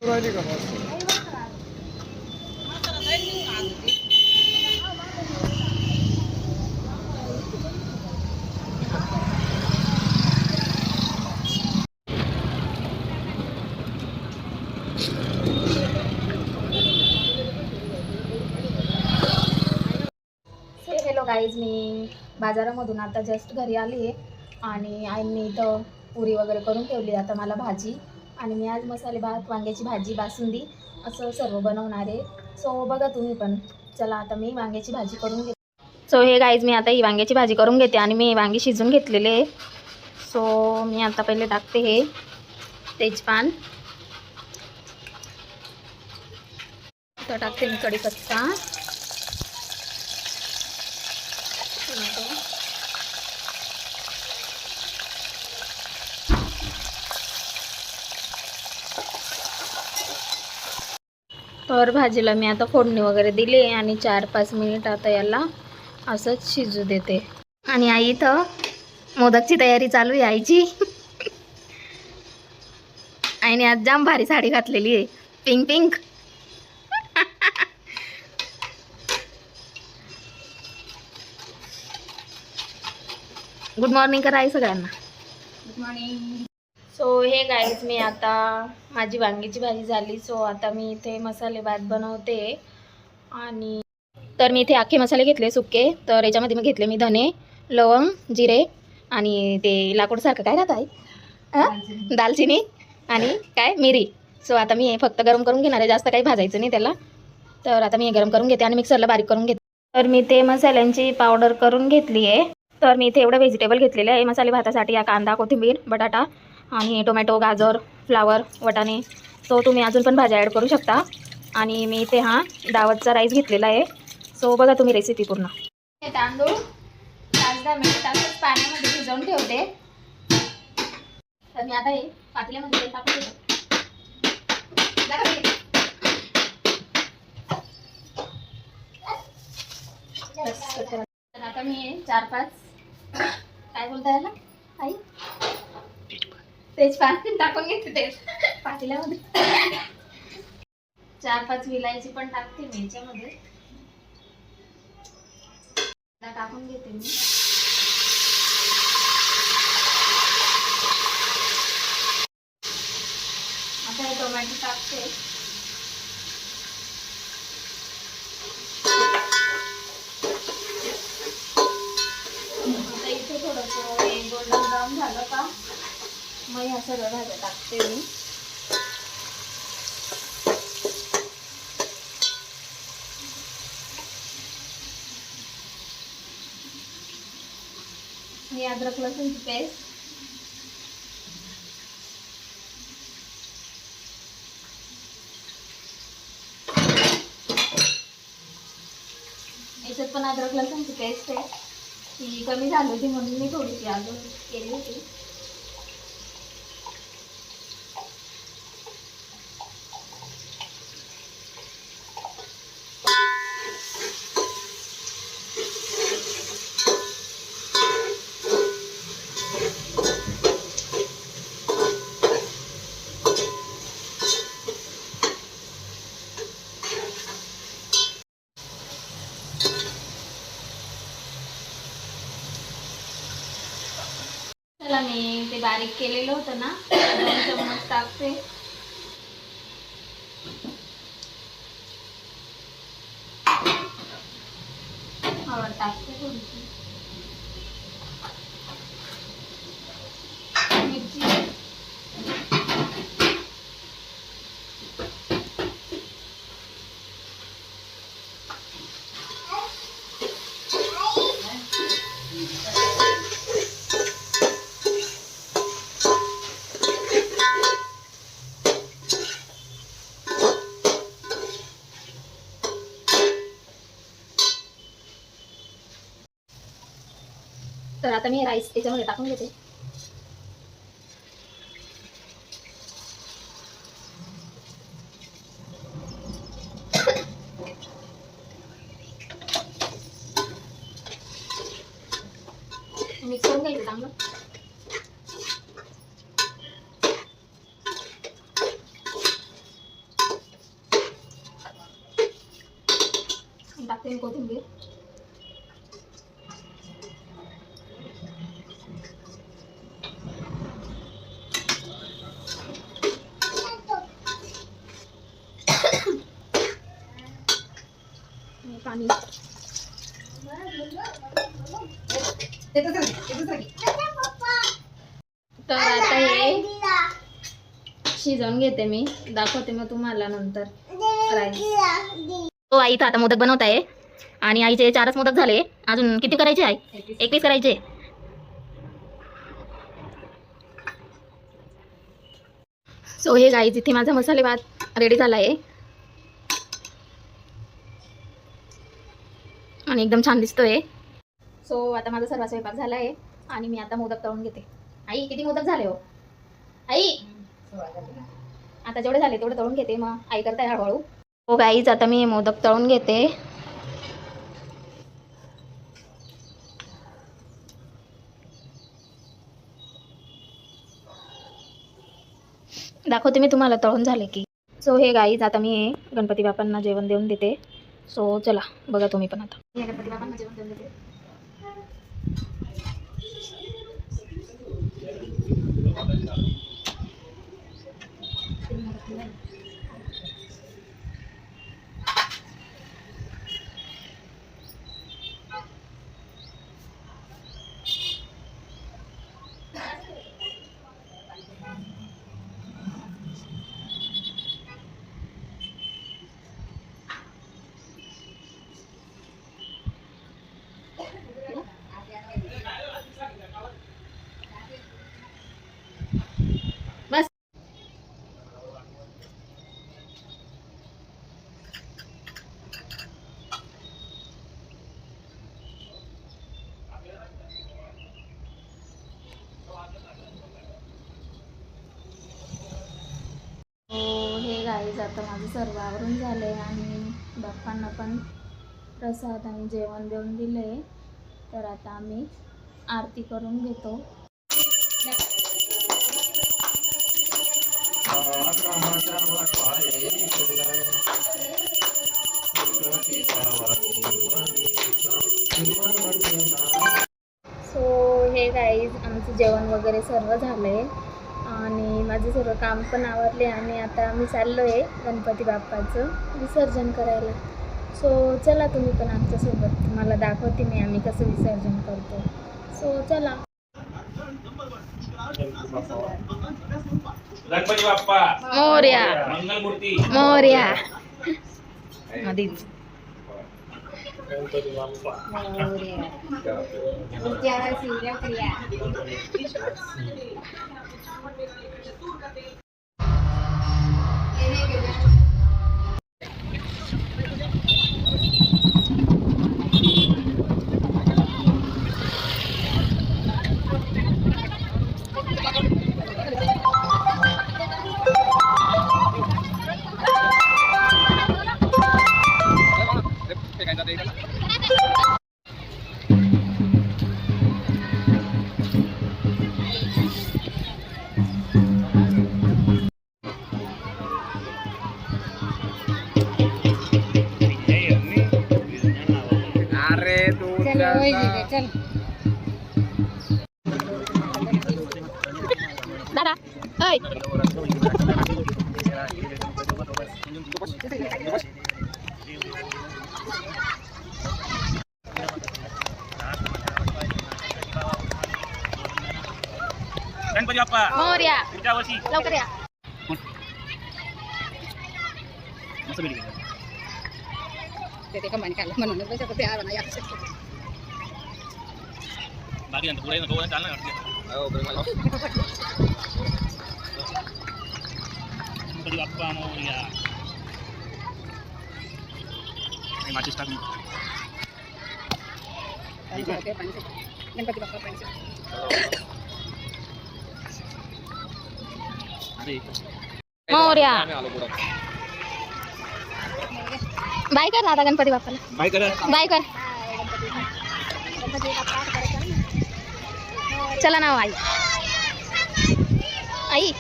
Hello guys, मी बाजारामधून आता just घरी आली आहे आणि आईंनी इथं पुरी वगैरे करून ठेवली. आता मला भाजी आणि मी आज मसाले भात, वांग्याची भाजी, बासुंदी असं सर्व बनवणार आहे. सो बघा तुम्ही पण. चला आता मी वांग्याची भाजी करून घेते. सो हे गाईज, मी आता ही वांग्याची भाजी करून घेते आणि मी वांगी शिजून घेतलेले आहे. सो मी आता पहिले टाकते हे तेजपान, तर टाकते मी कढीपत्ता, तर भाजीला मी आता फोडणी वगैरे दिली आणि 4-5 मिनिट आता याला असंच शिजू देते. आणि आई इथं मोदकची तयारी चालू आहे आईची. आईने आज जाम भारी साडी घातलेली आहे, पिंक पिंक. गुड मॉर्निंग करा आई सगळ्यांना. Good morning. सो हे गाईज, मी आता माझी वांगीची भाजी झाली. सो आता मी इथे मसाले भात बनवते. आणि तर मी इथे अख्खे मसाले घेतले सुके. तर याच्यामध्ये मी घेतले धने, लवंग, जिरे आणि ते लाकूडसारखं काय राहतं आहे, दालचिनी आणि काय मिरी. सो आता मी हे फक्त गरम करून घेणार आहे, जास्त काही भाजायचं नाही त्याला. तर आता मी हे गरम करून घेते आणि मिक्सरला बारीक करून घेते. तर मी ते मसाल्यांची पावडर करून घेतली आहे. तर मी इथे एवढं व्हेजिटेबल घेतलेले आहे मसाले भातासाठी. या कांदा, कोथिंबीर, बटाटा आणि टोमॅटो, गाजर, फ्लावर, वटाणे. सो तुम्ही अजून पण भाज्या ॲड करू शकता. आणि मी इथे हा दावतचा राईस घेतलेला आहे. सो बघा तुम्ही रेसिपी पूर्ण. हे तांदूळ 5-10 मिनिट असंच पाण्यामध्ये भिजवून ठेवते. तर मी आता हे पातेल्यामध्ये तेल टाकून देते. तर आता मी 4-5 काय बोलता याला आई, तेजपान टाकून घेते ते पातेल्यामध्ये. 4-5 विलायची पण टाकते मी याच्यामध्ये. टाकून घेते मी. आता हे टोमॅटो टाकते. आता इथे थोडंसं हे गोल्डन ब्राऊन झालं का मग ह्या सगळ्या भाज्या टाकते मी. ही अद्रक लसूणची पेस्ट, याच्यात पण अद्रक लसूणची पेस्ट आहे. ती कमी झाली होती म्हणून मी थोडीशी अजून केली होती. चला मी ते बारीक केलेलं होतं ना, 2 चम्मच टाकते. हळद टाकते थोडीशी. मिरची, तर आता मी राईस याच्यामध्ये टाकून घेते. मिक्स करून घ्यायचं चांगलं. टाकते मी कोथिंबीर. पाणी तर आता हे शिजवून घेते मी, दाखवते मग तुम्हाला नंतर. हो आई तर आता मोदक बनवत आहे आणि आईचे 4च मोदक झाले. अजून किती करायचे आहे? 21 करायचे. सो हे गाईज इथे माझा मसाले भात रेडी झाला आहे आणि एकदम छान दिसतोय. सो आता माझा सर्व स्वयंपाक झाला आहे आणि मी आता मोदक तळून घेते. आई किती मोदक झाले हो आई? आता जेवढे झाले तेवढे तळून घेते, मग आई करताय हळूहळू. हो गाईज आता मी मोदक तळून घेते. दाखवते मी तुम्हाला तळून झाले की. सो हे गाईज आता मी गणपती बाप्पांना जेवण देऊन देते. सो चला बघा तुम्ही पण. आता हे गणपती बाप्पांना जेवण देऊन देते. बस हे गाईज आता माझं सर्व आवरून झाले आणि बाप्पांना पण प्रसाद आणि जेवण देऊन दिले. तर आता आम्ही आरती करून घेतो. सो हे गाईज आमचं जेवण वगैरे सर्व झालंय आणि माझं सर्व काम पण आवरले आणि आता आम्ही चाललो आहे गणपती बाप्पाचं विसर्जन करायला. सो चला तुम्ही पण आमच्यासोबत, तुम्हाला दाखवते मी आम्ही कसं विसर्जन करतो. सो चला. गणपती बाप्पा मोरया, मंगलमूर्ती मोरया. आधीच गणपती बाप्पा चल दादा. ऐ गणपती बाप्पा मोरया, पुढच्या वर्षी लवकर या. ते कंबाईन काढलं म्हणून पैसे ते आला नाही. बाकी नंतर पुढे नको चालणार गणपती बाप्पा मोरया. माचीस टाकून गणपती बाप्पा पाहिजे. मोरया. बाय कर ना आता गणपती बाप्पाला. बाय करा. बाय कर. चला ना आई. आई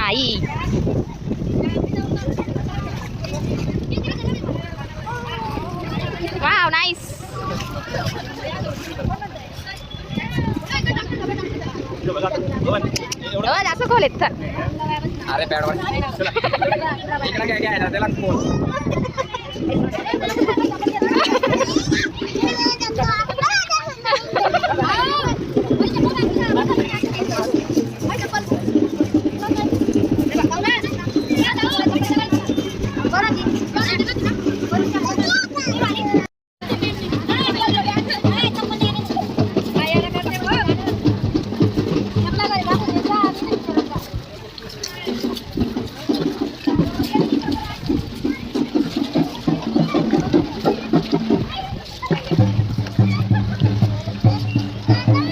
आई वाव नाईस. जास्त खोल येत अरे बॅडवर इकडे काय घ्यायला त्याला फोन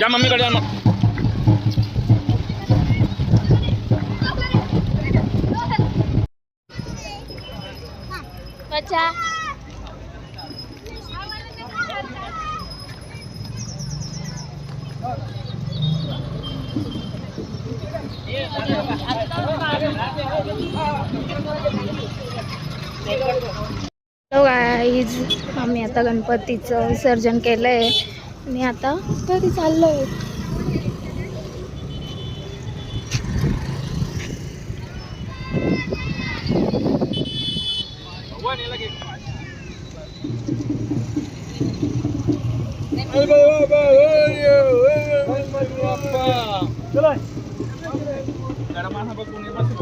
जा मम्मीकडे जा मग. अच्छा हॅलो गाईज, आम्ही आता गणपतीचं विसर्जन केलंय आणि आता घरी चाललोय. जरा माहा बघून ये बस.